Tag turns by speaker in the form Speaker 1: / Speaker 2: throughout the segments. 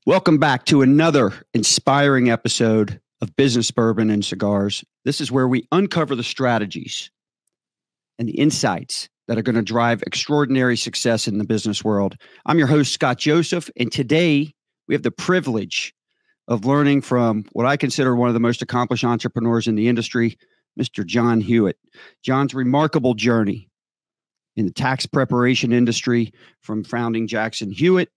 Speaker 1: Welcome back to another inspiring episode of Business Bourbon and Cigars. This is where we uncover the strategies and the insights that are going to drive extraordinary success in the business world. I'm your host, Scott Joseph, and today we have the privilege of learning from what I consider one of the most accomplished entrepreneurs in the industry, Mr. John Hewitt. John's remarkable journey in the tax preparation industry, from founding Jackson Hewitt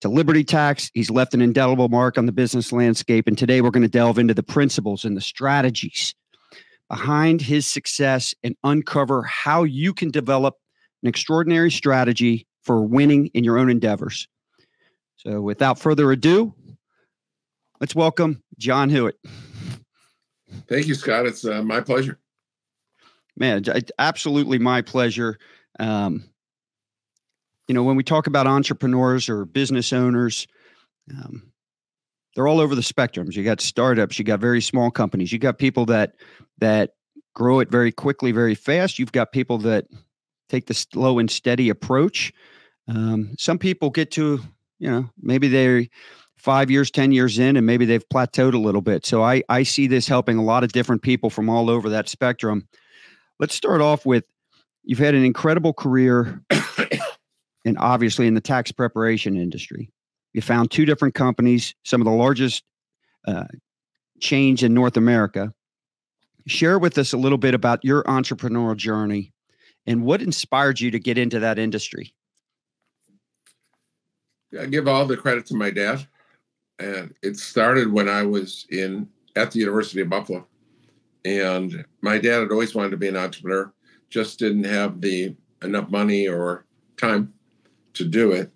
Speaker 1: to Liberty Tax. He's left an indelible mark on the business landscape. And today we're going to delve into the principles and the strategies behind his success and uncover how you can develop an extraordinary strategy for winning in your own endeavors. So without further ado, let's welcome John Hewitt.
Speaker 2: Thank you, Scott. It's my pleasure.
Speaker 1: Man, absolutely my pleasure. When we talk about entrepreneurs or business owners, they're all over the spectrums. You got startups, you got very small companies, you got people that grow it very quickly, very fast. You've got people that take the slow and steady approach. Some people get to, maybe they're 5 years, 10 years in, and maybe they've plateaued a little bit. So I see this helping a lot of different people from all over that spectrum. Let's start off with, you've had an incredible career and obviously in the tax preparation industry. You found two different companies, some of the largest chains in North America. Share with us a little bit about your entrepreneurial journey and what inspired you to get into that industry.
Speaker 2: I give all the credit to my dad. And it started when I was at the University of Buffalo. And my dad had always wanted to be an entrepreneur, just didn't have enough money or time to do it.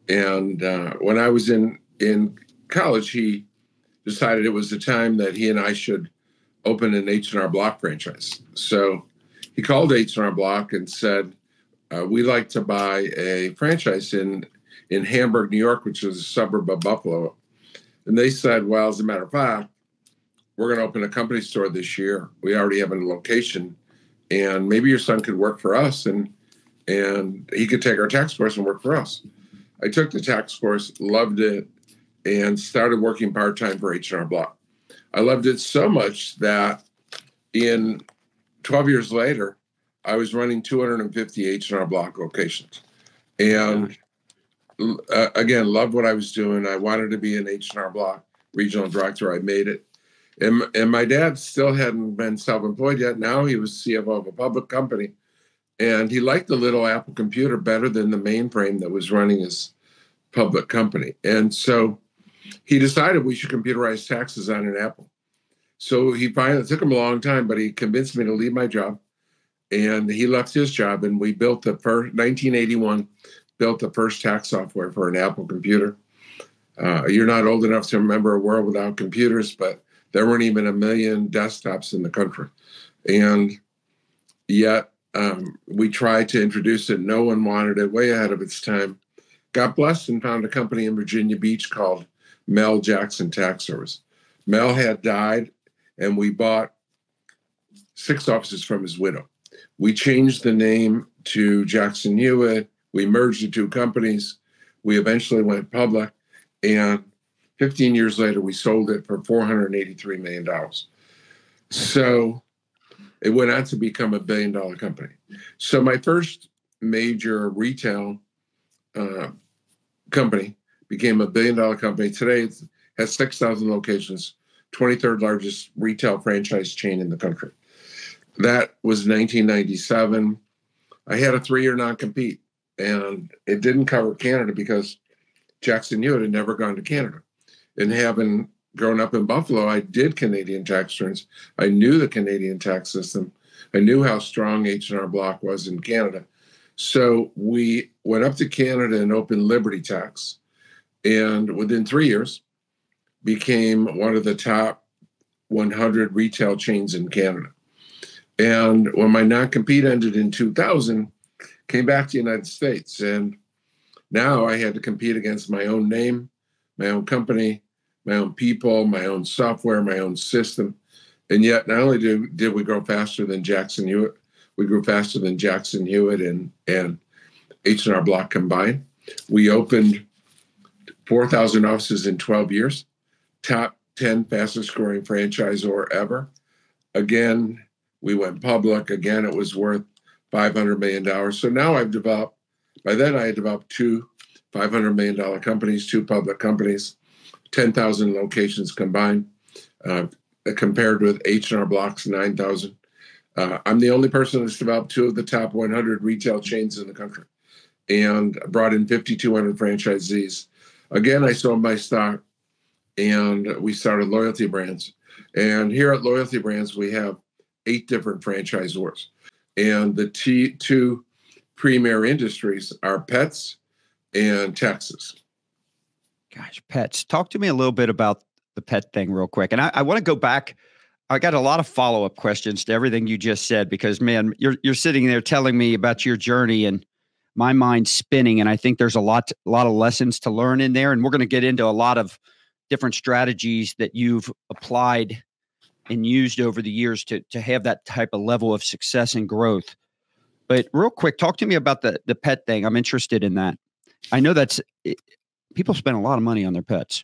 Speaker 2: And when I was in college, he decided it was the time that he and I should open an H&R Block franchise. So he called H&R Block and said, we'd like to buy a franchise in Hamburg, New York, which is a suburb of Buffalo. And they said, well, as a matter of fact, we're going to open a company store this year. We already have a location, and maybe your son could work for us, and he could take our tax course and work for us. I took the tax course, loved it, and started working part-time for H&R Block. I loved it so much that in 12 years later, I was running 250 H&R Block locations. And again, loved what I was doing. I wanted to be an H&R Block regional director. I made it. And my dad still hadn't been self-employed yet. Now he was CFO of a public company. And he liked the little Apple computer better than the mainframe that was running his public company. And so he decided we should computerize taxes on an Apple. So he finally, it took him a long time, but he convinced me to leave my job. And he left his job, and we built 1981, built the first tax software for an Apple computer. You're not old enough to remember a world without computers, but there weren't even 1 million desktops in the country. And yet we tried to introduce it. No one wanted it, way ahead of its time. Got blessed and found a company in Virginia Beach called Jackson Tax Service. Mel had died, and we bought 6 offices from his widow. We changed the name to Jackson Hewitt. We merged the two companies. We eventually went public, and 15 years later, we sold it for $483 million. So it went on to become $1 billion company. So my first major retail company became $1 billion company. Today it has 6,000 locations, 23rd largest retail franchise chain in the country. That was 1997. I had a 3-year non-compete, and it didn't cover Canada because Jackson Hewitt had never gone to Canada. And having grown up in Buffalo, I did Canadian tax returns. I knew the Canadian tax system. I knew how strong H&R Block was in Canada. So we went up to Canada and opened Liberty Tax. And within 3 years, became one of the top 100 retail chains in Canada. And when my non-compete ended in 2000, came back to the United States. And now I had to compete against my own name, my own company, my own people, my own software, my own system. And yet, not only did we grow faster than Jackson Hewitt, we grew faster than Jackson Hewitt and H&R Block combined. We opened 4,000 offices in 12 years, top 10 fastest growing franchisor ever. Again, we went public. Again, it was worth $500 million. So now by then I had developed two $500 million companies, two public companies, 10,000 locations combined, compared with H&R Block's 9,000. I'm the only person that's developed two of the top 100 retail chains in the country and brought in 5,200 franchisees. Again, I sold my stock and we started Loyalty Brands. And here at Loyalty Brands, we have 8 different franchisors. And the two premier industries are pets and taxes.
Speaker 1: Gosh, pets. Talk to me a little bit about the pet thing real quick. And I want to go back. I got a lot of follow-up questions to everything you just said, because man, you're sitting there telling me about your journey and my mind's spinning. And I think there's a lot of lessons to learn in there. And we're going to get into a lot of different strategies that you've applied and used over the years to have that type of level of success and growth. But real quick, talk to me about the pet thing. I'm interested in that. I know people spend a lot of money on their pets.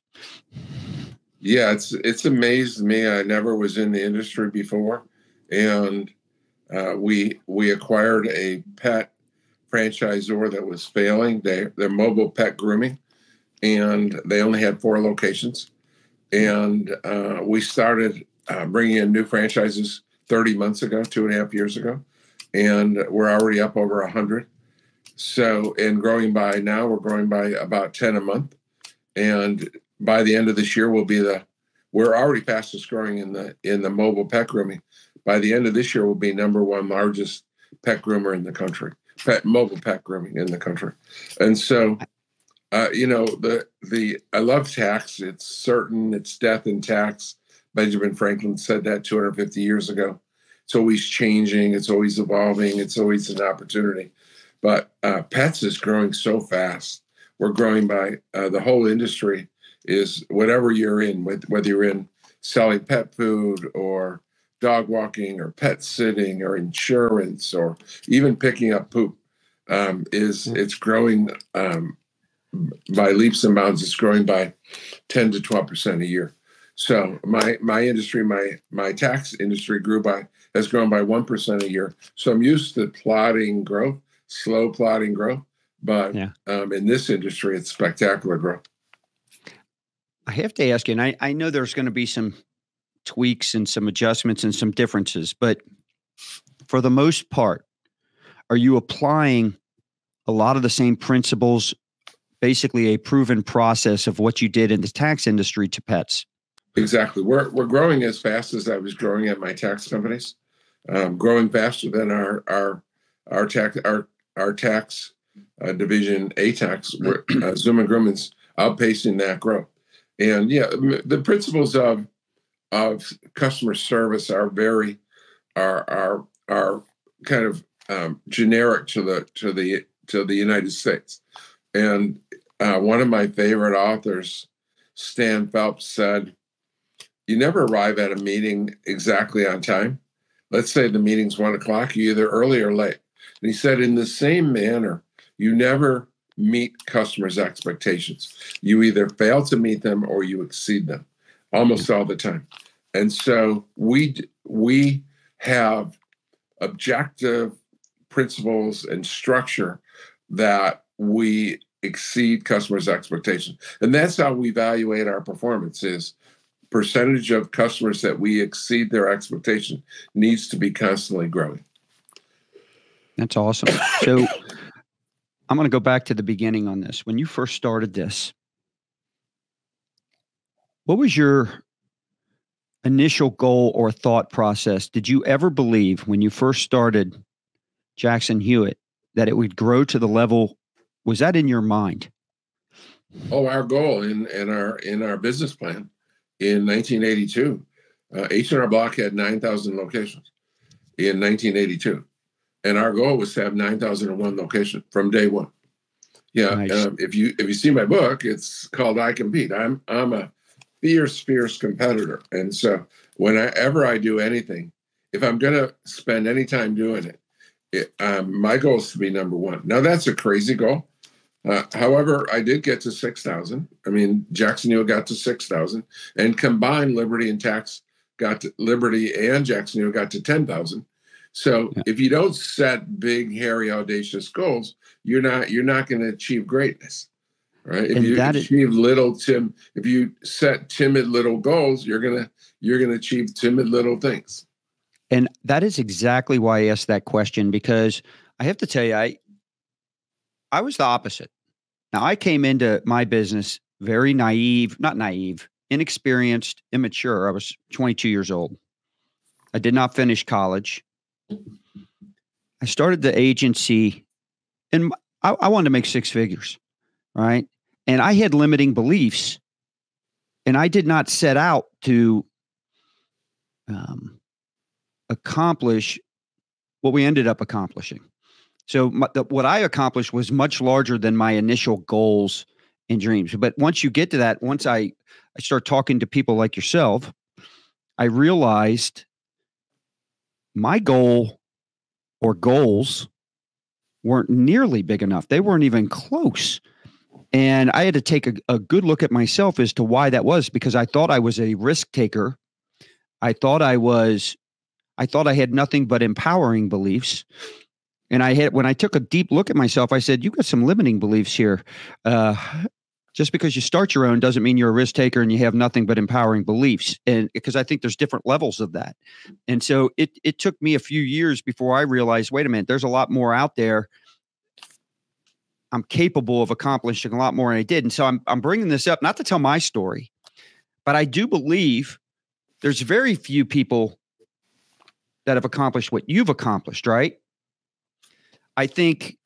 Speaker 2: Yeah, it's amazed me. I never was in the industry before, and we acquired a pet franchisor that was failing. They're mobile pet grooming, and they only had 4 locations. And we started bringing in new franchises 30 months ago, 2.5 years ago, and we're already up over 100. So, and we're growing by about 10 a month. And by the end of this year, we're already fastest growing in the mobile pet grooming. By the end of this year, we'll be number 1 largest pet groomer in the country, mobile pet grooming in the country. And so, I love tax. It's certain, it's death in tax. Benjamin Franklin said that 250 years ago. It's always changing. It's always evolving. It's always an opportunity. But pets is growing so fast. We're growing by the whole industry is whatever you're in, whether you're in selling pet food or dog walking or pet sitting or insurance or even picking up poop, it's growing by leaps and bounds. It's growing by 10 to 12% a year. So my industry, my tax industry has grown by 1% a year. So I'm used to slow plodding growth. But in this industry, it's spectacular growth.
Speaker 1: I have to ask you, and I know there's going to be some tweaks and some adjustments and some differences, but for the most part, are you applying a lot of the same principles, basically a proven process of what you did in the tax industry to pets?
Speaker 2: Exactly. We're growing as fast as I was growing at my tax companies, growing faster than our tax division, A-Tax, Zoom and Grumman's outpacing that growth. And yeah, the principles of customer service are kind of generic to the United States. And one of my favorite authors, Stan Phelps, said, "You never arrive at a meeting exactly on time. Let's say the meeting's 1 o'clock, you're either early or late." And he said, in the same manner, you never meet customers' expectations. You either fail to meet them or you exceed them almost all the time. And so we have objective principles and structure that we exceed customers' expectations. And that's how we evaluate our performance is percentage of customers that we exceed their expectation needs to be constantly growing.
Speaker 1: That's awesome. So I'm going to go back to the beginning on this. When you first started this, what was your initial goal or thought process? Did you ever believe when you first started Jackson Hewitt that it would grow to the level? Was that in your mind?
Speaker 2: Oh, our goal in our business plan in 1982, H&R Block had 9,000 locations in 1982. And our goal was to have 9,001 locations from day one. Yeah. Nice. If you see my book, it's called I Compete. I'm a fierce competitor. And so whenever I do anything, if I'm going to spend any time doing it, my goal is to be number one. Now that's a crazy goal. However, I did get to 6,000. I mean, Jackson Hewitt got to 6,000, and combined Liberty and Tax got to Liberty and Jackson Hewitt got to 10,000. So if you don't set big, hairy, audacious goals, you're not going to achieve greatness, right? If you achieve if you set timid little goals, you're gonna achieve timid little things.
Speaker 1: And that is exactly why I asked that question, because I have to tell you, I was the opposite. Now, I came into my business very inexperienced, immature. I was 22 years old. I did not finish college. I started the agency, and I wanted to make six figures, right? And I had limiting beliefs, and I did not set out to accomplish what we ended up accomplishing. So what I accomplished was much larger than my initial goals and dreams. But once you get to that, once I start talking to people like yourself, I realized my goal or goals weren't nearly big enough. They weren't even close. And I had to take a good look at myself as to why that was, because I thought I was a risk taker. I thought I had nothing but empowering beliefs. And when I took a deep look at myself, I said, you got some limiting beliefs here. Just because you start your own doesn't mean you're a risk taker and you have nothing but empowering beliefs. And because I think there's different levels of that. And so it took me a few years before I realized, wait a minute, there's a lot more out there. I'm capable of accomplishing a lot more than I did. And so I'm bringing this up, not to tell my story, but I do believe there's very few people that have accomplished what you've accomplished, right? I think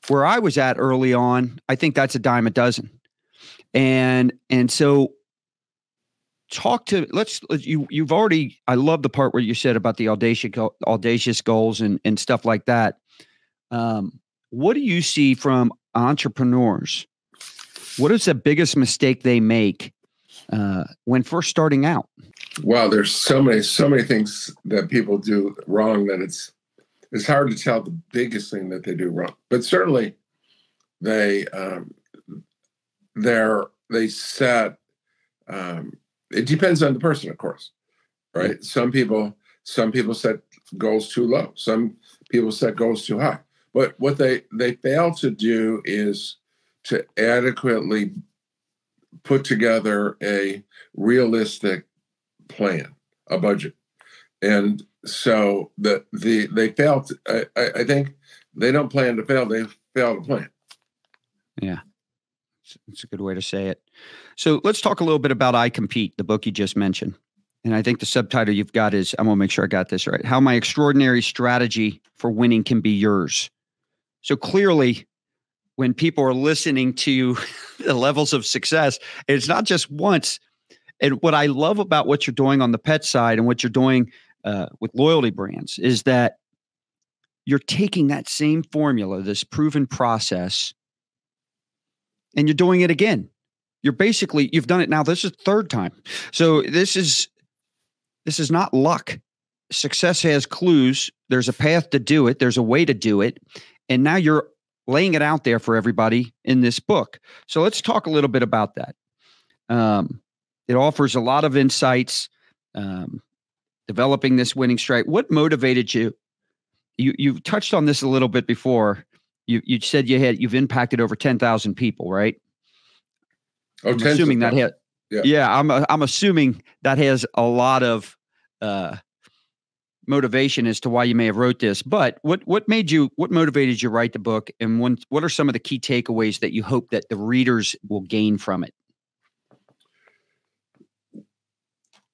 Speaker 1: where I was at early on, I think that's a dime a dozen. And so you've already, I love the part where you said about the audacious goals and stuff like that. What do you see from entrepreneurs? What is the biggest mistake they make when first starting out?
Speaker 2: Wow, there's so many things that people do wrong that it's hard to tell the biggest thing that they do wrong. But certainly they set it depends on the person, of course, right? Yeah. Some people set goals too low. Some people set goals too high. But what they fail to do is to adequately put together a realistic plan, a budget. And so they fail. I think they don't plan to fail. They fail to plan.
Speaker 1: Yeah, it's a good way to say it. So let's talk a little bit about I Compete, the book you just mentioned. And I think the subtitle you've got is, I'm going to make sure I got this right, How My Extraordinary Strategy for Winning Can Be Yours. So clearly, when people are listening to the levels of success, it's not just once. And what I love about what you're doing on the pet side and what you're doing with loyalty brands is that you're taking that same formula, this proven process, and you're doing it again. You've done it now. This is the third time. So this is not luck. Success has clues. There's a path to do it. There's a way to do it. And now you're laying it out there for everybody in this book. So let's talk a little bit about that. It offers a lot of insights, developing this winning strike. What motivated you? You've touched on this a little bit before. You said you've impacted over 10,000 people, right?
Speaker 2: Oh,
Speaker 1: I'm assuming that has, yeah. I'm assuming that has a lot of motivation as to why you may have wrote this. But what motivated you to write the book, and what are some of the key takeaways that you hope that the readers will gain from it?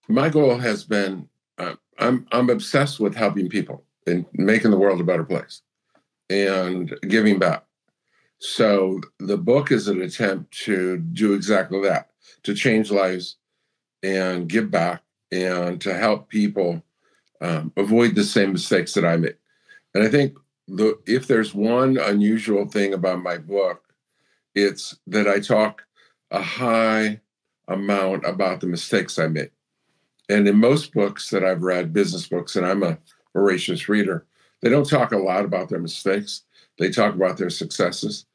Speaker 2: My goal has been, I'm obsessed with helping people and making the world a better place and giving back. So the book is an attempt to do exactly that, to change lives and give back and to help people avoid the same mistakes that I made. And I think if there's one unusual thing about my book, it's that I talk a high amount about the mistakes I made. And in most books that I've read, business books, and I'm a voracious reader, they don't talk a lot about their mistakes. They talk about their successes.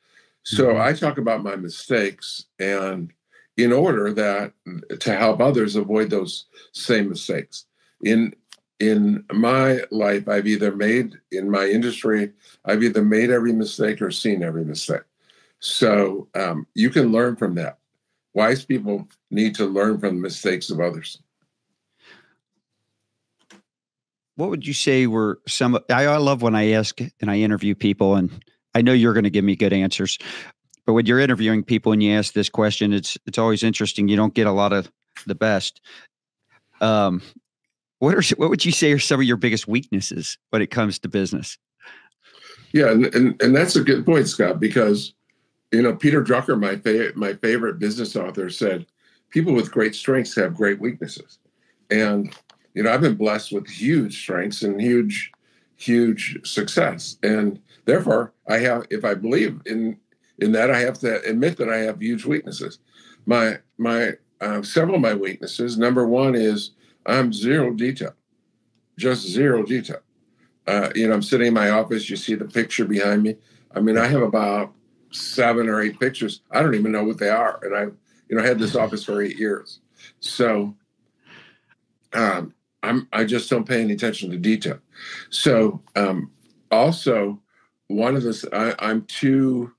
Speaker 2: So I talk about my mistakes, and in order that to help others avoid those same mistakes. In my life, in my industry, I've either made every mistake or seen every mistake. So you can learn from that. Wise people need to learn from the mistakes of others.
Speaker 1: What would you say were some? I love when I ask and I interview people, and I know you're going to give me good answers. But when you're interviewing people and you ask this question, it's always interesting. You don't get a lot of the best. What would you say are some of your biggest weaknesses when it comes to business?
Speaker 2: Yeah, and that's a good point, Scott, because Peter Drucker, my favorite business author, said people with great strengths have great weaknesses. And I've been blessed with huge strengths and huge success, and therefore if I believe in that, I have to admit that I have huge weaknesses. My several of my weaknesses. Number one is I'm zero detail, just zero detail. I'm sitting in my office. You see the picture behind me. I mean, I have about 7 or 8 pictures. I don't even know what they are, and I had this office for 8 years. So I just don't pay any attention to detail. So also one of this, I'm too.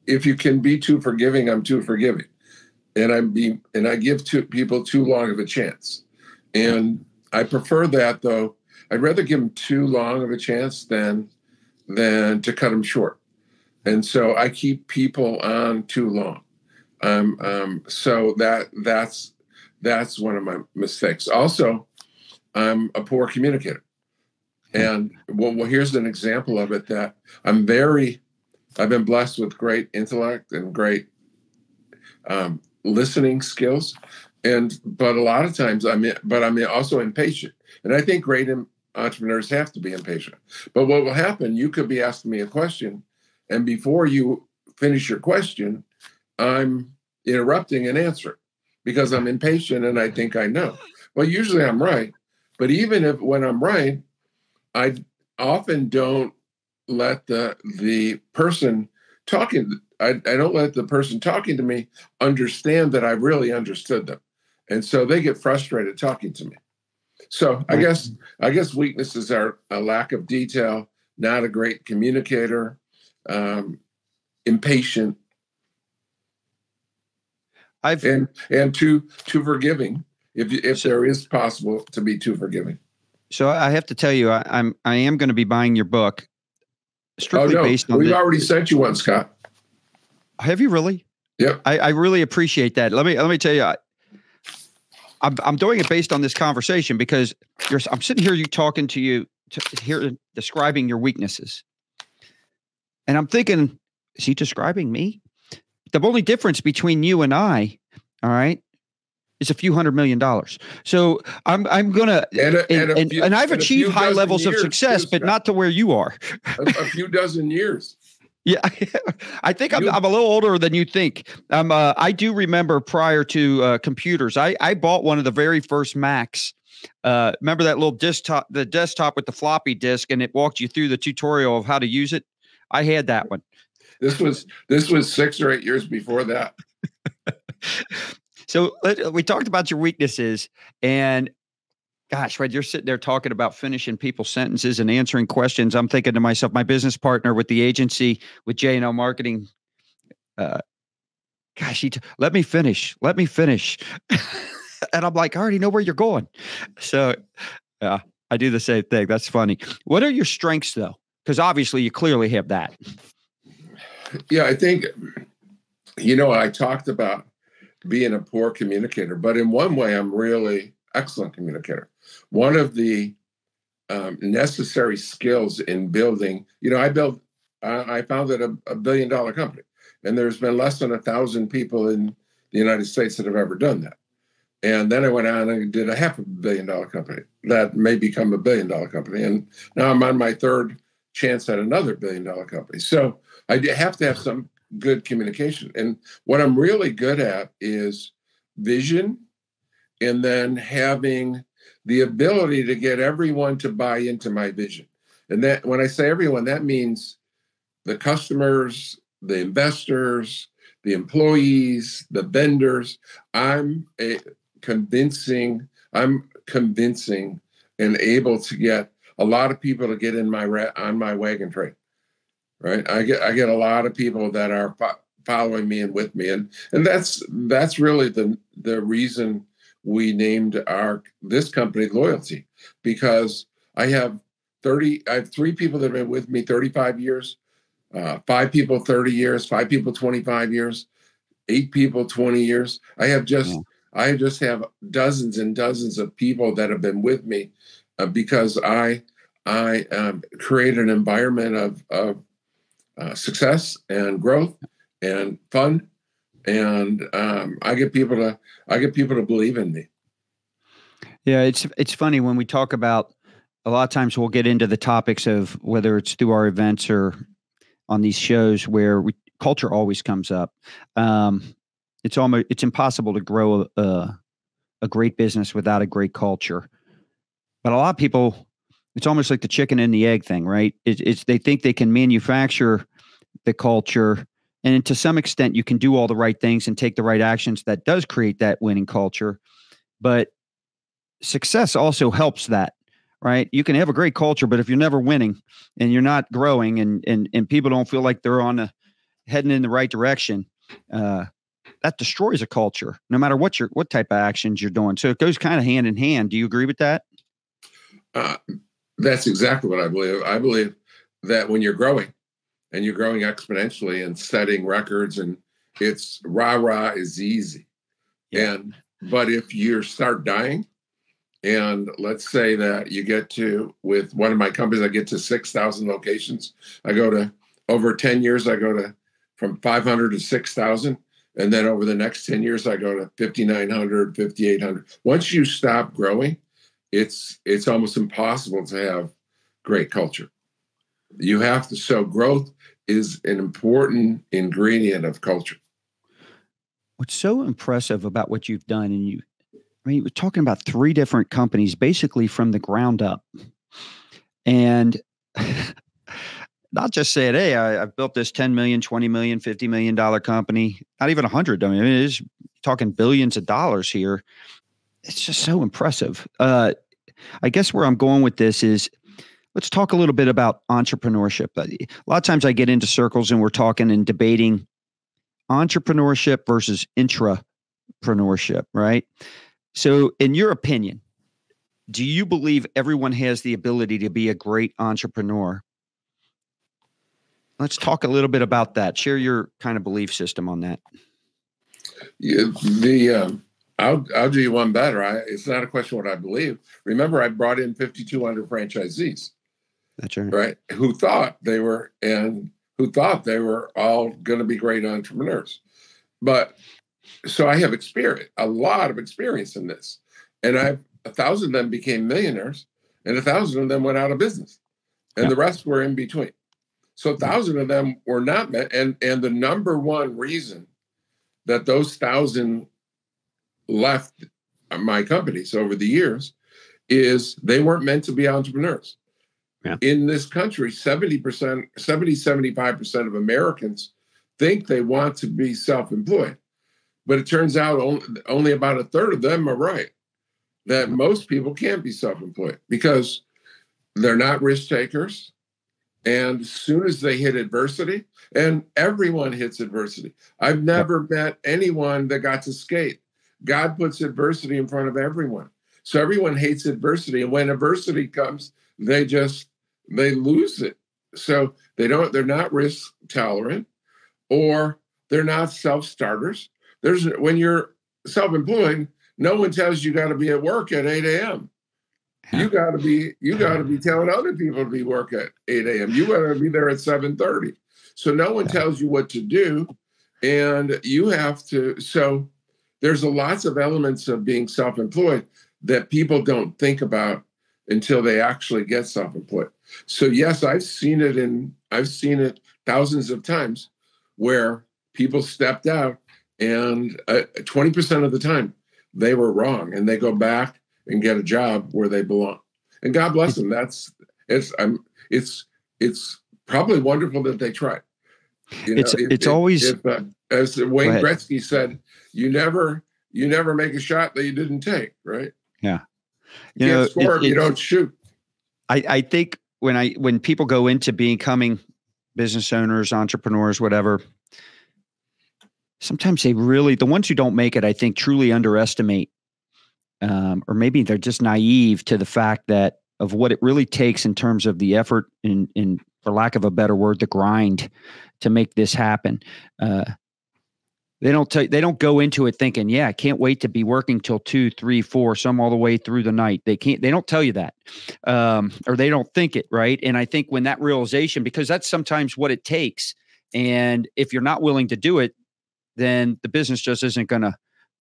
Speaker 2: If you can be too forgiving, I'm too forgiving, and I give people too long of a chance, and I prefer that, though. I'd rather give them too long of a chance than to cut them short, and so I keep people on too long. So that's one of my mistakes. Also, I'm a poor communicator, and well, here's an example of it that I've been blessed with great intellect and great listening skills, but a lot of times I'm also impatient, and I think great entrepreneurs have to be impatient. But what will happen? You could be asking me a question, and before you finish your question, I'm interrupting an answer because I'm impatient and I think I know. Well, usually I'm right, but even when I'm right, I often don't let the person talking. I don't let the person talking to me understand that I really understood them, and so they get frustrated talking to me. So I guess weaknesses are a lack of detail, not a great communicator, impatient, and too forgiving. If there is possible to be too forgiving.
Speaker 1: So I have to tell you, I am going to be buying your book. Strictly based on
Speaker 2: we've already sent you one, Scott.
Speaker 1: Have you really?
Speaker 2: Yep.
Speaker 1: I really appreciate that. Let me tell you, I'm doing it based on this conversation because I'm sitting here, describing your weaknesses, and I'm thinking, is he describing me? The only difference between you and I, all right, is a few $100 million. So I'm gonna and I've achieved high levels of success, but not to where you are.
Speaker 2: a few dozen years.
Speaker 1: Yeah, I think I'm a little older than you think. I do remember prior to computers, I bought one of the very first Macs. Remember that little the desktop with the floppy disk, and it walked you through the tutorial of how to use it. I had that one.
Speaker 2: This was 6 or 8 years before that.
Speaker 1: So we talked about your weaknesses, and gosh, right, you're sitting there talking about finishing people's sentences and answering questions. I'm thinking to myself, my business partner with the agency with J&L Marketing, gosh, let me finish. And I'm like, I already know where you're going. So yeah, I do the same thing. That's funny. What are your strengths, though? Because obviously you clearly have that.
Speaker 2: Yeah, I think, I talked about being a poor communicator, but in one way, I'm really excellent communicator. One of the necessary skills in building, I founded a $1 billion company, and there's been less than 1,000 people in the United States that have ever done that. And then I went on and did a $500 million company that may become a $1 billion company. And now I'm on my third chance at another $1 billion company. So I have to have some good communication. And what I'm really good at is vision, and then having the ability to get everyone to buy into my vision. And that when I say everyone, that means the customers, the investors, the employees, the vendors. I'm convincing and able to get a lot of people to get in on my wagon train. Right. I get a lot of people that are following me and with me. And that's really the reason we named this company Loyalty, because I have 3 people that have been with me 35 years, 5 people 30 years, 5 people 25 years, 8 people 20 years. I just have dozens and dozens of people that have been with me because I create an environment of success and growth and fun, and I get people to believe in me.
Speaker 1: Yeah, it's funny when we talk about. A lot of times we'll get into the topics of whether it's through our events or on these shows where culture always comes up. It's impossible to grow a great business without a great culture. But a lot of people, it's almost like the chicken and the egg thing, right? It's they think they can manufacture the culture, and to some extent you can do all the right things and take the right actions that does create that winning culture. But success also helps that, right? You can have a great culture, but if you're never winning and you're not growing and people don't feel like they're heading in the right direction, that destroys a culture, no matter what type of actions you're doing. So it goes kind of hand in hand. Do you agree with that?
Speaker 2: That's exactly what I believe. I believe that when you're growing and you're growing exponentially and setting records, and it's rah is easy. Yeah. But if you start dying, and let's say that you get to, with one of my companies, I get to 6,000 locations. I go to, over 10 years, I go to from 500 to 6,000. And then over the next 10 years, I go to 5,900, 5,800. Once you stop growing, it's almost impossible to have great culture. You have to, so growth is an important ingredient of culture.
Speaker 1: What's so impressive about what you've done, and we're talking about 3 different companies basically from the ground up. And not just saying, hey, I've built this 10 million, 20 million, $50 million company, not even 100. I mean, it is talking billions of dollars here. It's just so impressive. I guess where I'm going with this is, let's talk a little bit about entrepreneurship. A lot of times I get into circles and we're talking and debating entrepreneurship versus intrapreneurship, right? So in your opinion, do you believe everyone has the ability to be a great entrepreneur? Let's talk a little bit about that. Share your kind of belief system on that.
Speaker 2: Yeah, I'll do you one better. It's not a question what I believe. Remember, I brought in 5,200 franchisees.
Speaker 1: That's right.
Speaker 2: Right. Who thought they were all going to be great entrepreneurs. But so I have a lot of experience in this. And 1,000 of them became millionaires, and 1,000 of them went out of business, and the rest were in between. So 1,000 of them were not met. And the number one reason that those 1,000 left my companies over the years is they weren't meant to be entrepreneurs. Yeah. In this country, 75% of Americans think they want to be self-employed. But it turns out only about 1/3 of them are right, that most people can't be self-employed because they're not risk takers. And as soon as they hit adversity, and everyone hits adversity. I've never met anyone that got to skate. God puts adversity in front of everyone. So everyone hates adversity. And when adversity comes, they lose it. So they're not risk tolerant, or they're not self-starters. When you're self-employed, no one tells you got to be at work at 8 a.m. You got to be telling other people to be work at 8 a.m. You got to be there at 7:30. So no one tells you what to do, and you have to. So there's lots of elements of being self-employed that people don't think about until they actually get self-employed. So yes, I've seen it thousands of times where people stepped out, and 20% of the time they were wrong, and they go back and get a job where they belong. And God bless them. It's it's probably wonderful that they tried.
Speaker 1: It's always
Speaker 2: as Wayne Gretzky said, you never make a shot that you didn't take, right?
Speaker 1: Yeah.
Speaker 2: You can't score if you don't shoot.
Speaker 1: I think when people go into becoming business owners, entrepreneurs, whatever, sometimes the ones who don't make it, I think, truly underestimate, or maybe they're just naive to the fact that of what it really takes in terms of the effort and for lack of a better word, the grind to make this happen. They don't go into it thinking, yeah, I can't wait to be working till 2, 3, 4, some all the way through the night. They don't tell you that, or they don't think it, right? And I think when that realization, because that's sometimes what it takes. And if you're not willing to do it, then the business just isn't going to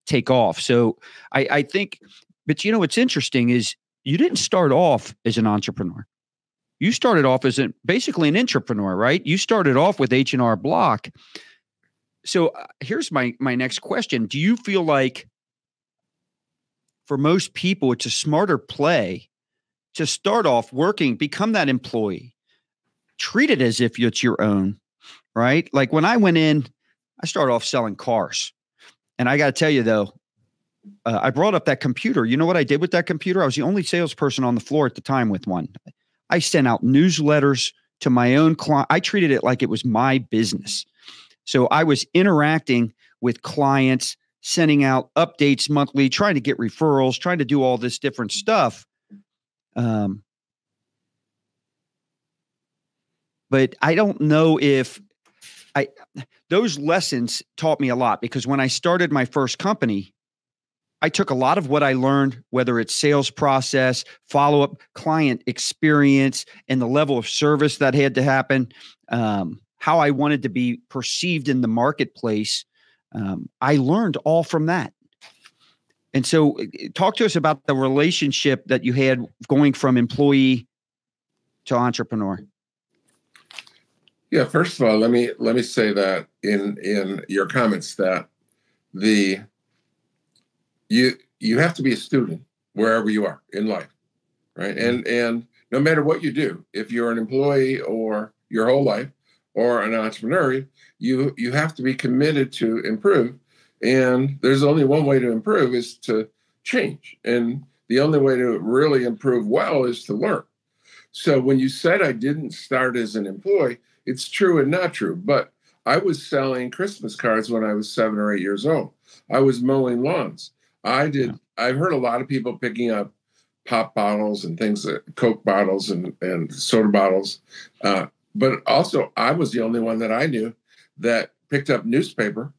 Speaker 1: take off. So I think, but what's interesting is you didn't start off as an entrepreneur. You started off as basically an entrepreneur, right? You started off with H&R Block. So here's my next question. Do you feel like for most people, it's a smarter play to start off working, become that employee, treat it as if it's your own, right? Like when I went in, I started off selling cars. And I got to tell you though, I brought up that computer. You know what I did with that computer? I was the only salesperson on the floor at the time with one. I sent out newsletters to my own client. I treated it like it was my business. So I was interacting with clients, sending out updates monthly, trying to get referrals, trying to do all this different stuff. But I don't know if those lessons taught me a lot, because when I started my first company, I took a lot of what I learned, whether it's sales process, follow-up, client experience, and the level of service that had to happen, how I wanted to be perceived in the marketplace. I learned all from that. And so talk to us about the relationship that you had going from employee to entrepreneur.
Speaker 2: Yeah, first of all, let me say that in your comments that you have to be a student wherever you are in life, right? And no matter what you do, if you're an employee or your whole life or an entrepreneur, you have to be committed to improve. And there's only one way to improve is to change. And the only way to really improve well is to learn. So when you said I didn't start as an employee, it's true and not true. But I was selling Christmas cards when I was 7 or 8 years old. I was mowing lawns. I've heard a lot of people picking up pop bottles and things, Coke bottles and soda bottles. But also I was the only one that I knew that picked up newspaper.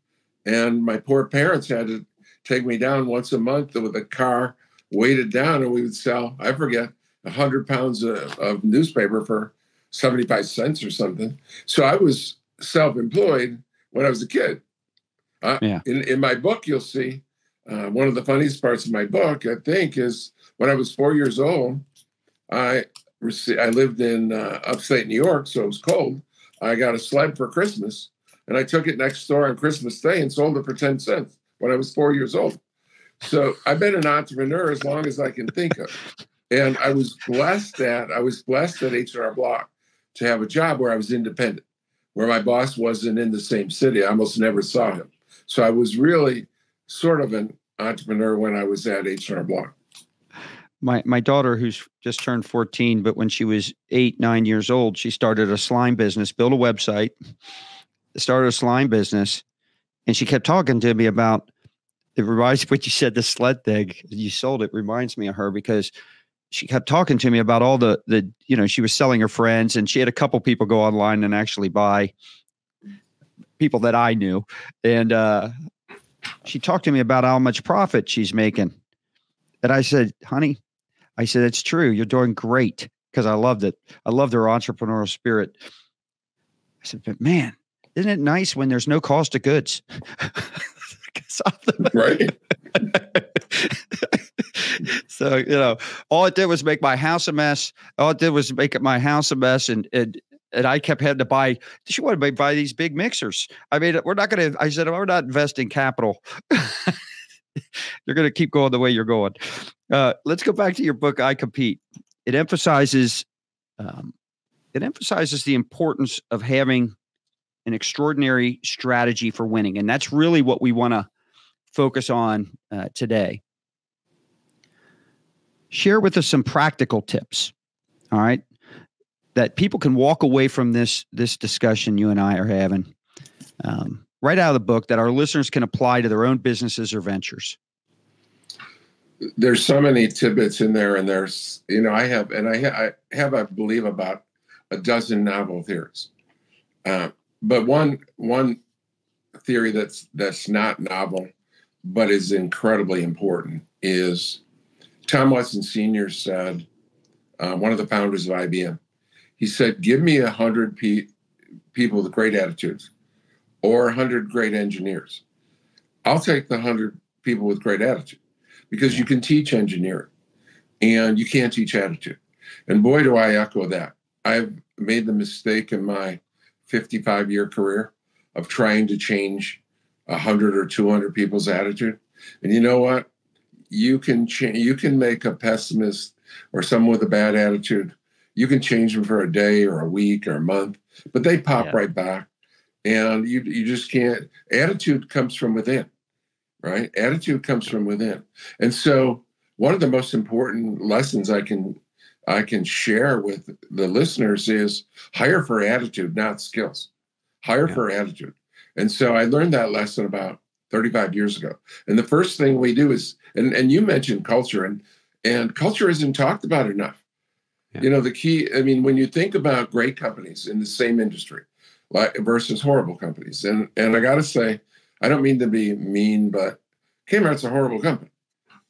Speaker 2: And my poor parents had to take me down once a month with a car weighted down, and we would sell, I forget, 100 pounds of newspaper for 75 cents or something. So I was self-employed when I was a kid. In my book, you'll see one of the funniest parts of my book, I think, is when I was 4 years old, I lived in upstate New York, so it was cold. I got a sled for Christmas, and I took it next door on Christmas Day and sold it for 10 cents when I was 4 years old. So I've been an entrepreneur as long as I can think of. And I was blessed at H&R Block to have a job where I was independent, where my boss wasn't in the same city. I almost never saw him. So I was really sort of an entrepreneur when I was at H&R Block.
Speaker 1: My daughter, who's just turned 14, but when she was 8, 9 years old, she started a slime business, built a website, started a slime business, and she kept talking to me about, it reminds me what you said, the sled thing, you sold it, reminds me of her, because she kept talking to me about all the she was selling her friends, and she had a couple people go online and actually buy, people that I knew. And she talked to me about how much profit she's making. And I said, honey, it's true. You're doing great. Because I loved it. I loved her entrepreneurial spirit. I said, but man, isn't it nice when there's no cost of goods?
Speaker 2: Right.
Speaker 1: So, all it did was make my house a mess. All it did was make my house a mess. And I kept having to buy, she wanted to buy these big mixers. I mean, I said, we're not investing capital. You're going to keep going the way you're going. Let's go back to your book, I Compete. It emphasizes it emphasizes the importance of having an extraordinary strategy for winning. And that's really what we want to focus on today. Share with us some practical tips, all right, that people can walk away from this discussion you and I are having right out of the book that our listeners can apply to their own businesses or ventures.
Speaker 2: There's so many tidbits in there, and there's, I have, I believe, about a dozen novel theories. But one theory that's not novel, but is incredibly important, is Tom Watson Sr. said, one of the founders of IBM, he said, give me 100 people with great attitudes or 100 great engineers. I'll take the 100 people with great attitude, because you can teach engineering and you can't teach attitude. And boy, do I echo that. I've made the mistake in my 55-year career of trying to change 100 or 200 people's attitude. And you know what? You can make a pessimist or someone with a bad attitude, you can change them for a day or a week or a month, but they pop right back. And you just can't. Attitude comes from within, right? Attitude comes from within. And so one of the most important lessons I can share with the listeners is hire for attitude, not skills. Hire for attitude. And so I learned that lesson about 35 years ago. And the first thing we do is, and you mentioned culture, and culture isn't talked about enough. Yeah. The key, when you think about great companies in the same industry versus horrible companies, and I got to say, I don't mean to be mean, but Kmart's a horrible company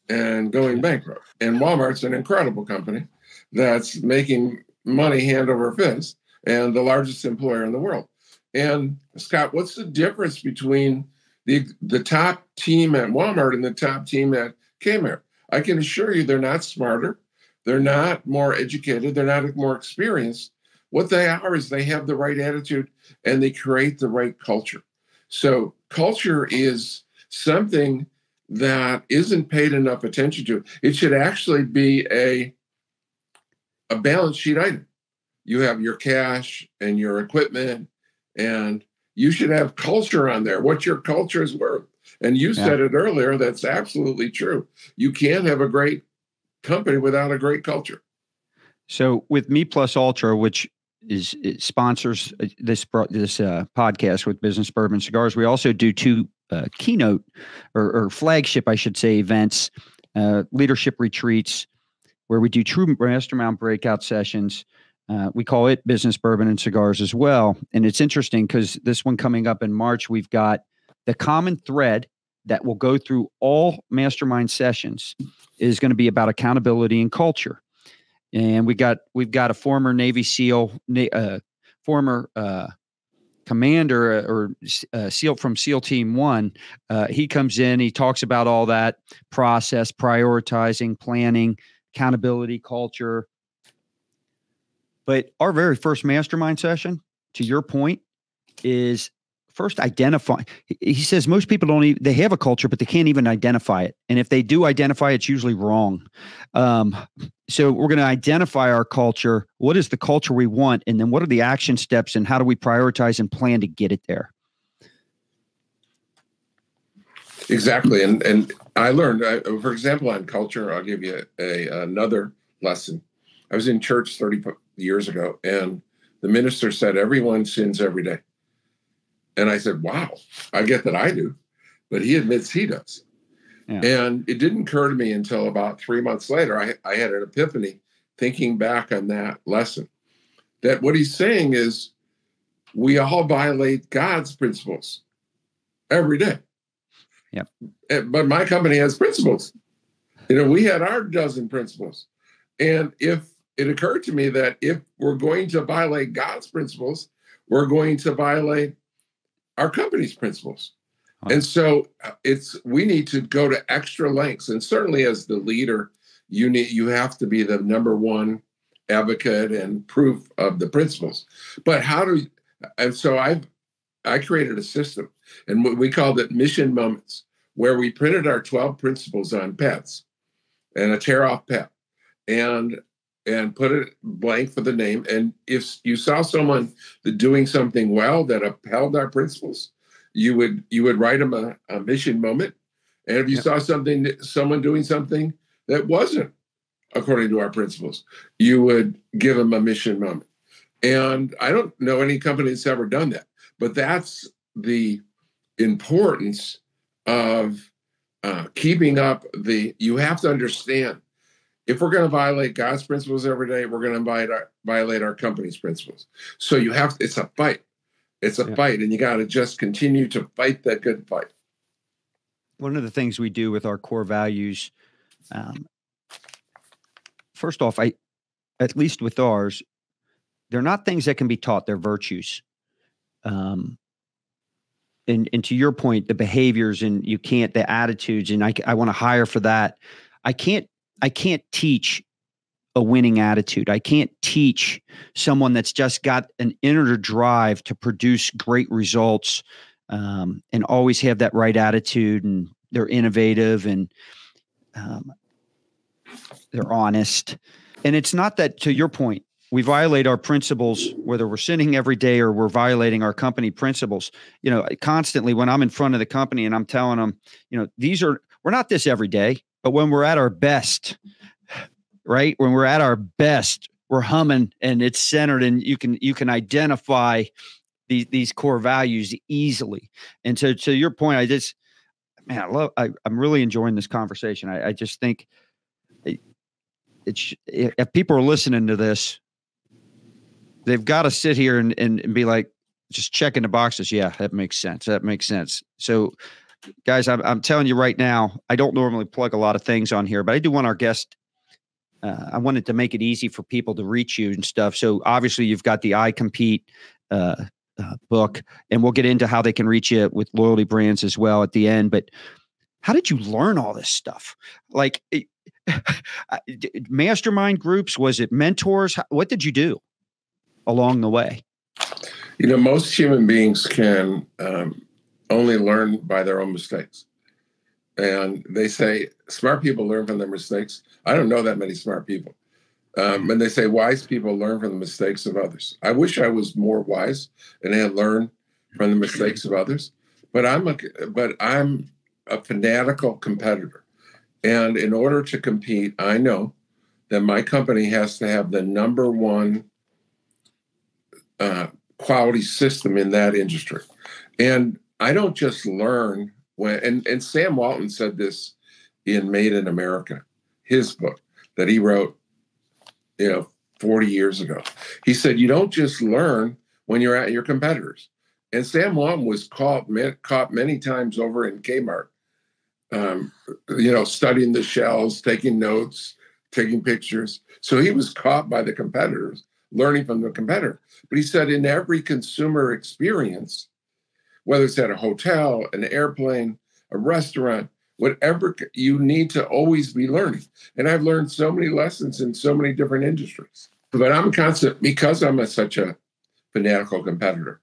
Speaker 2: and going bankrupt. And Walmart's an incredible company that's making money hand over fist and the largest employer in the world. And Scott, what's the difference between the top team at Walmart and the top team at Kmart? I can assure you they're not smarter. They're not more educated. They're not more experienced. What they are is they have the right attitude and they create the right culture. So culture is something that isn't paid enough attention to. It should actually be a balance sheet item. You have your cash and your equipment, and you should have culture on there, what your culture is worth. And you said it earlier, that's absolutely true. You can't have a great company without a great culture. So
Speaker 1: with Me Plus Ultra, which it sponsors this podcast with Business Bourbon Cigars, we also do two keynote or flagship, I should say, events, leadership retreats, where we do true mastermind breakout sessions. We call it Business Bourbon and Cigars as well. And it's interesting because this one coming up in March, we've got the common thread that will go through all mastermind sessions is going to be about accountability and culture. And we've got a former Navy SEAL, former commander or SEAL from SEAL Team 1. He comes in, he talks about all that process, prioritizing, planning, accountability, culture. But our very first mastermind session, to your point, is first identify. He says most people they have a culture, but they can't even identify it. And if they do identify, it's usually wrong. So we're going to identify our culture. What is the culture we want? And then what are the action steps and how do we prioritize and plan to get it there?
Speaker 2: Exactly. And I learned, for example, on culture, I'll give you another lesson. I was in church 30 years ago, and the minister said, everyone sins every day. And I said, wow, I get that I do, but he admits he does. Yeah. And it didn't occur to me until about 3 months later, I had an epiphany thinking back on that lesson, that what he's saying is we all violate God's principles every day.
Speaker 1: Yep.
Speaker 2: But my company has principles. We had our dozen principles. And if it occurred to me that if we're going to violate God's principles, we're going to violate our company's principles. Oh. And so we need to go to extra lengths. And certainly as the leader, you have to be the number one advocate and proof of the principles. But so I created a system, and we called it Mission Moments, where we printed our 12 principles on pets and a tear-off pet. And and put it blank for the name. And if you saw someone doing something well that upheld our principles, you would write them a mission moment. And if you saw someone doing something that wasn't according to our principles, you would give them a mission moment. And I don't know any company that's ever done that, but that's the importance of keeping up you have to understand, if we're going to violate God's principles every day, we're going to violate our company's principles. So it's a fight. It's a fight, and you got to just continue to fight that good fight.
Speaker 1: One of the things we do with our core values, first off, at least with ours, they're not things that can be taught. They're virtues. And to your point, the behaviors and the attitudes, and I want to hire for that. I can't teach a winning attitude. I can't teach someone that's just got an inner drive to produce great results, and always have that right attitude, and they're innovative, and they're honest. And it's not that, to your point, we violate our principles, whether we're sinning every day or we're violating our company principles. Constantly when I'm in front of the company and I'm telling them, we're not this every day, but when we're at our best, right? When we're at our best, we're humming and it's centered, and you can identify these core values easily. And so to your point, I'm really enjoying this conversation. I just think if people are listening to this, they've got to sit here and be like, just checking the boxes. Yeah, that makes sense. That makes sense. So guys, I'm telling you right now, I don't normally plug a lot of things on here, but I do want our guest, I wanted to make it easy for people to reach you and stuff. So obviously you've got the I Compete book, and we'll get into how they can reach you with loyalty brands as well at the end. But how did you learn all this stuff? Like mastermind groups? Was it mentors? What did you do along the way?
Speaker 2: Most human beings can only learn by their own mistakes. And they say smart people learn from their mistakes. I don't know that many smart people. And they say wise people learn from the mistakes of others. I wish I was more wise and had learned from the mistakes of others. But I'm a fanatical competitor. And in order to compete, I know that my company has to have the number one quality system in that industry. And I don't just learn and Sam Walton said this in Made in America, his book that he wrote, 40 years ago. He said, you don't just learn when you're at your competitors. And Sam Walton was caught many times over in Kmart, studying the shelves, taking notes, taking pictures. So he was caught by the competitors, learning from the competitor. But he said in every consumer experience, whether it's at a hotel, an airplane, a restaurant, whatever, you need to always be learning. And I've learned so many lessons in so many different industries. But I'm constant, because I'm such a fanatical competitor,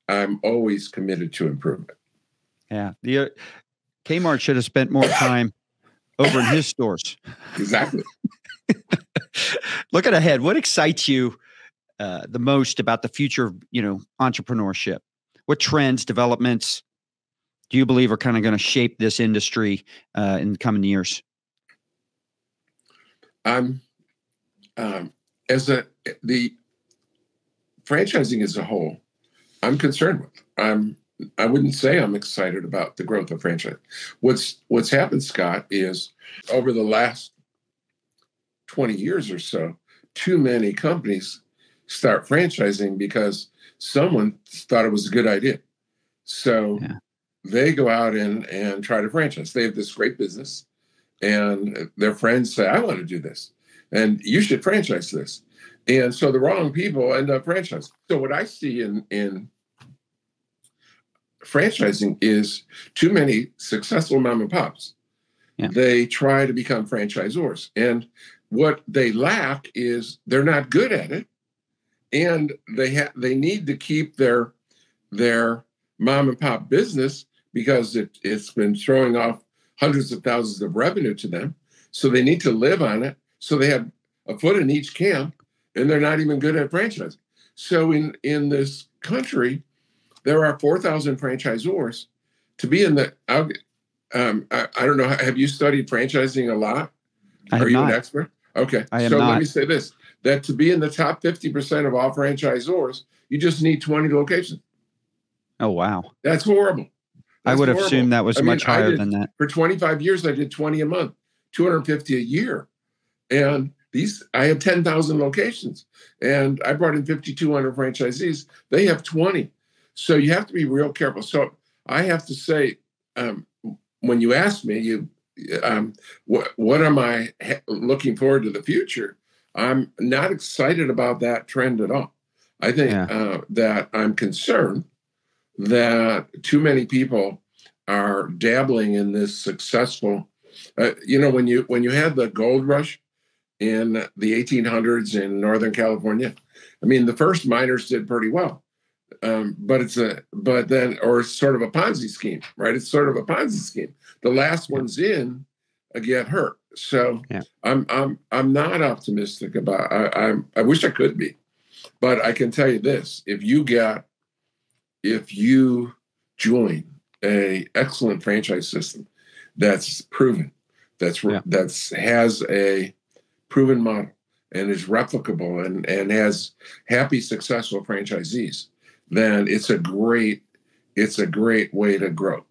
Speaker 2: I'm always committed to improvement.
Speaker 1: Yeah. The Kmart should have spent more time over in his stores.
Speaker 2: Exactly.
Speaker 1: Looking ahead, what excites you the most about the future of, entrepreneurship? What trends, developments do you believe are kind of going to shape this industry in the coming years?
Speaker 2: The franchising as a whole, I'm concerned with. I wouldn't say I'm excited about the growth of franchise. What's happened, Scott, is over the last 20 years or so, too many companies start franchising because someone thought it was a good idea. So they go out and try to franchise. They have this great business, and their friends say, I want to do this, and you should franchise this. And so the wrong people end up franchising. So what I see in franchising is too many successful mom and pops. Yeah. They try to become franchisors. And what they lack is they're not good at it. And they need to keep their mom and pop business because it's been throwing off hundreds of thousands of revenue to them. So they need to live on it. So they have a foot in each camp, and they're not even good at franchising. So in this country, there are 4,000 franchisors. To be in the, I don't know, have you studied franchising a lot?
Speaker 1: I have
Speaker 2: Are you
Speaker 1: not.
Speaker 2: an expert? Okay.
Speaker 1: I am
Speaker 2: so
Speaker 1: not.
Speaker 2: let me say this, that to be in the top 50% of all franchisors, you just need 20 locations.
Speaker 1: Oh, wow.
Speaker 2: That's horrible.
Speaker 1: I would have assumed that was much higher than that.
Speaker 2: For 25 years, I did 20 a month, 250 a year. And I had 10,000 locations, and I brought in 5,200 franchisees. They have 20. So you have to be real careful. So I have to say, when you ask me, what am I looking forward to the future? I'm not excited about that trend at all. I think that I'm concerned that too many people are dabbling in this successful. When you had the gold rush in the 1800s in Northern California, I mean, the first miners did pretty well, but it's sort of a Ponzi scheme, right? It's sort of a Ponzi scheme. The last ones in get hurt. So I'm not optimistic about. I wish I could be, but I can tell you this: if you join a excellent franchise system that's proven, that has a proven model and is replicable and has happy, successful franchisees, then it's a great way to grow.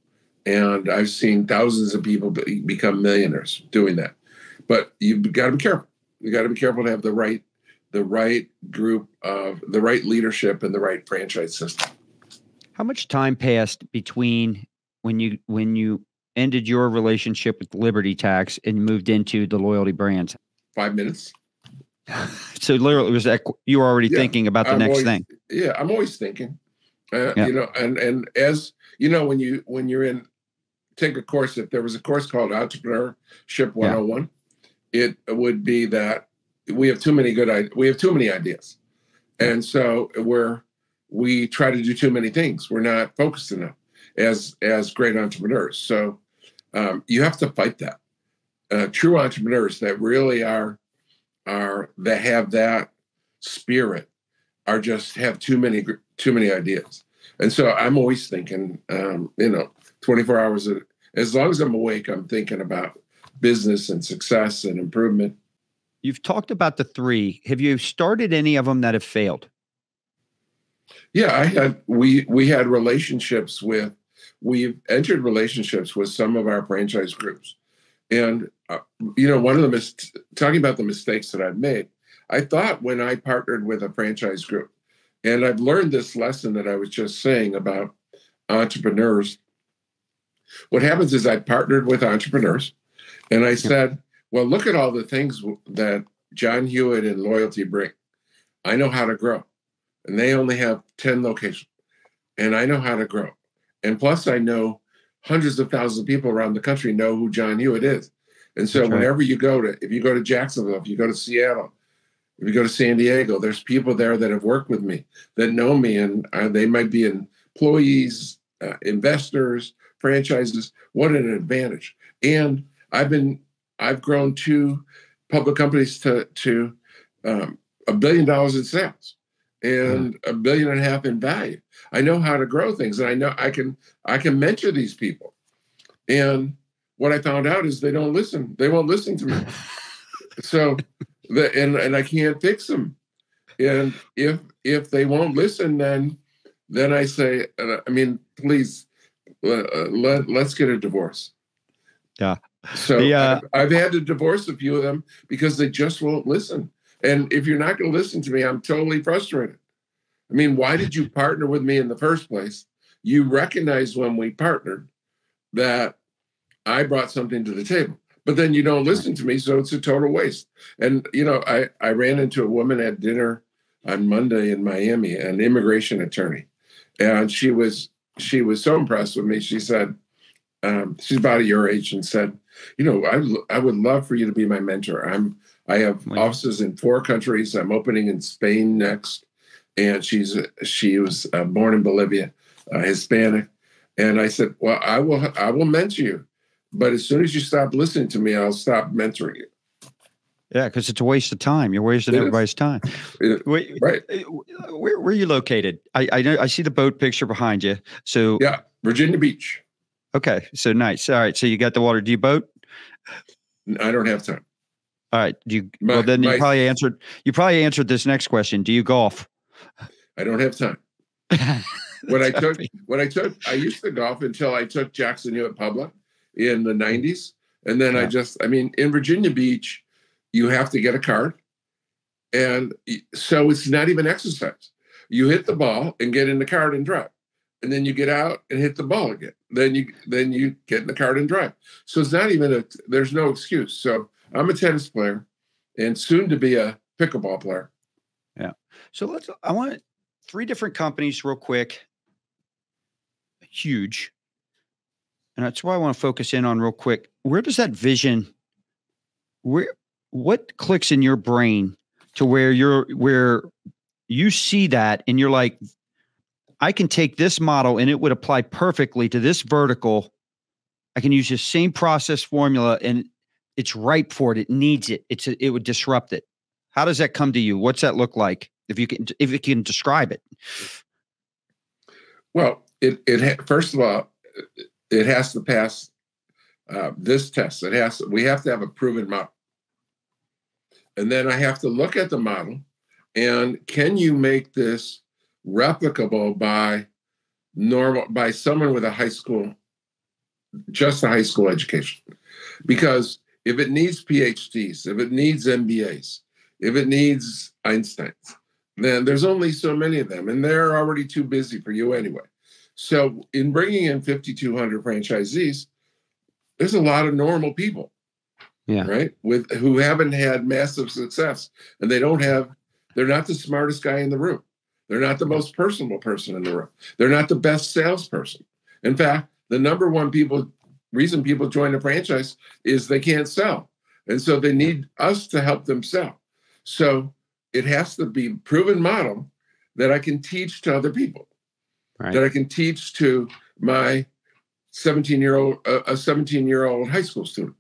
Speaker 2: And I've seen thousands of people become millionaires doing that. But you've got to be careful. You got to be careful to have the right group of the right leadership and the right franchise system.
Speaker 1: How much time passed between when you ended your relationship with Liberty Tax and moved into the loyalty brands?
Speaker 2: 5 minutes.
Speaker 1: So literally, was that you were already thinking about the next thing?
Speaker 2: Yeah, I'm always thinking. And as you know, when you're in, take a course. If there was a course called Entrepreneurship 101, it would be that we have too many ideas, and so we try to do too many things. We're not focused enough as great entrepreneurs. So you have to fight that. True entrepreneurs that really that have that spirit have too many ideas. And so I'm always thinking, 24 hours, as long as I'm awake, I'm thinking about business and success and improvement.
Speaker 1: You've talked about the 3. Have you started any of them that have failed?
Speaker 2: Yeah, we had relationships we've entered relationships with some of our franchise groups. And, one of talking about the mistakes that I've made, I thought when I partnered with a franchise group, and I've learned this lesson that I was just saying about entrepreneurs. What happens is I partnered with entrepreneurs and I said, well, look at all the things that John Hewitt and Loyalty bring. I know how to grow. And they only have 10 locations. And I know how to grow. And plus, I know hundreds of thousands of people around the country know who John Hewitt is. And so whenever you if you go to Jacksonville, if you go to Seattle, if you go to San Diego, there's people there that have worked with me, that know me, and they might be employees, investors, franchises. What an advantage! And I've grown 2 public companies to $1 billion in sales and $1.5 billion in value. I know how to grow things, and I know I can mentor these people. And what I found out is they don't listen. They won't listen to me. So. And I can't fix them. And if they won't listen, then I say, please, let's get a divorce.
Speaker 1: Yeah.
Speaker 2: So I've had to divorce a few of them because they just won't listen. And if you're not going to listen to me, I'm totally frustrated. I mean, why did you partner with me in the first place? You recognized when we partnered that I brought something to the table. But then you don't listen to me, so it's a total waste. And, I ran into a woman at dinner on Monday in Miami, an immigration attorney. And she was so impressed with me. She said, she's about your age, and said, I would love for you to be my mentor. I have offices in 4 countries. I'm opening in Spain next. And she was born in Bolivia, Hispanic. And I said, well, I will mentor you. But as soon as you stop listening to me, I'll stop mentoring you.
Speaker 1: Yeah, because it's a waste of time. You're wasting everybody's time.
Speaker 2: Right.
Speaker 1: Where are you located? I know I see the boat picture behind you. So
Speaker 2: yeah, Virginia Beach.
Speaker 1: Okay, so nice. All right, so you got the water. Do you boat?
Speaker 2: I don't have time.
Speaker 1: All right. You probably answered. You probably answered this next question. Do you golf?
Speaker 2: I don't have time. I used to golf until I took Jackson Hewitt Public in the 90s. And then in Virginia Beach, you have to get a card. And so it's not even exercise. You hit the ball and get in the card and drive. And then you get out and hit the ball again. Then you get in the card and drive. So it's not even there's no excuse. So I'm a tennis player and soon to be a pickleball player.
Speaker 1: Yeah. So I want 3 different companies real quick. Huge. And that's why I want to focus in on real quick. Where does that vision, what clicks in your brain to where you see that and you're like, I can take this model and it would apply perfectly to this vertical. I can use the same process formula and it's ripe for it. It needs it. It would disrupt it. How does that come to you? What's that look like? If you can describe it.
Speaker 2: Well, first of all, it has to pass this test. We have to have a proven model. And then I have to look at the model and can you make this replicable by someone with just a high school education? Because if it needs PhDs, if it needs MBAs, if it needs Einsteins, then there's only so many of them and they're already too busy for you anyway. So in bringing in 5,200 franchisees, there's a lot of normal people, right? Who haven't had massive success and they're not the smartest guy in the room. They're not the most personable person in the room. They're not the best salesperson. In fact, the number one reason people join a franchise is they can't sell. And so they need us to help them sell. So it has to be a proven model that I can teach to other people, that I can teach to my 17-year-old high school student.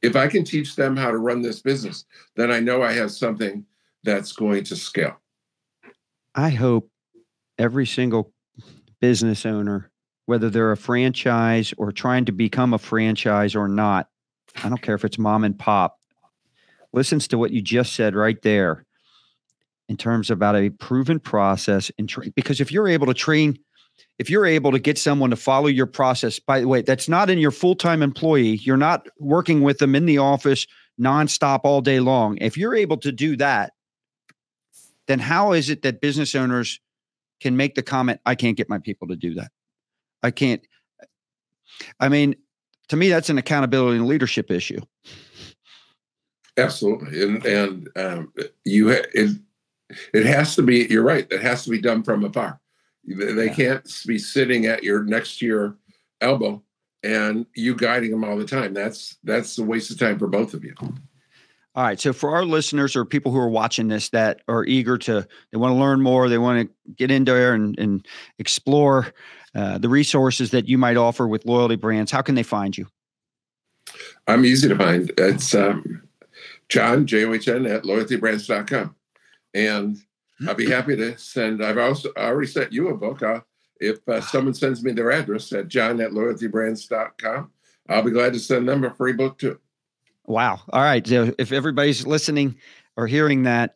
Speaker 2: If I can teach them how to run this business, then I know I have something that's going to scale.
Speaker 1: I hope every single business owner, whether they're a franchise or trying to become a franchise or not, I don't care if it's mom and pop, listens to what you just said right there in terms about a proven process and because if you're able to get someone to follow your process, by the way, that's not in your full-time employee. You're not working with them in the office nonstop all day long. If you're able to do that, then how is it that business owners can make the comment, I can't get my people to do that? I can't. I mean, to me, that's an accountability and leadership issue.
Speaker 2: Absolutely. And it has to be, you're right, it has to be done from afar. They can't be sitting at next to your elbow and you guiding them all the time. That's a waste of time for both of you.
Speaker 1: All right. So for our listeners or people who are watching this that are eager they want to learn more, they want to get in there and explore the resources that you might offer with Loyalty Brands, how can they find you?
Speaker 2: I'm easy to find. It's John, John, at loyaltybrands.com. And I'll be happy to send. I've already sent you a book. If someone sends me their address at john@loyaltybrands.com, I'll be glad to send them a free book too.
Speaker 1: Wow. All right. So if everybody's listening or hearing that,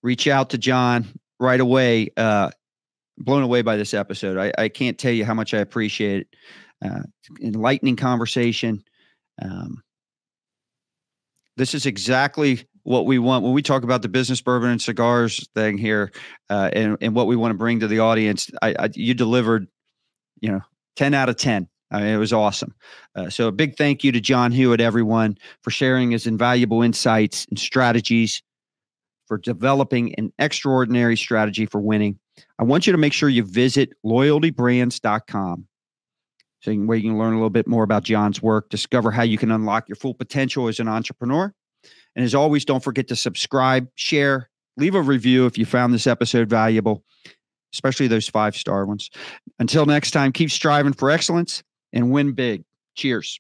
Speaker 1: reach out to John right away. Blown away by this episode. I can't tell you how much I appreciate it. Enlightening conversation. This is exactly what we want when we talk about the business bourbon and cigars thing here, and what we want to bring to the audience. You delivered, 10 out of 10. I mean, it was awesome. So a big thank you to John Hewitt, everyone, for sharing his invaluable insights and strategies for developing an extraordinary strategy for winning. I want you to make sure you visit loyaltybrands.com where you can learn a little bit more about John's work, discover how you can unlock your full potential as an entrepreneur. And as always, don't forget to subscribe, share, leave a review if you found this episode valuable, especially those 5-star ones. Until next time, keep striving for excellence and win big. Cheers.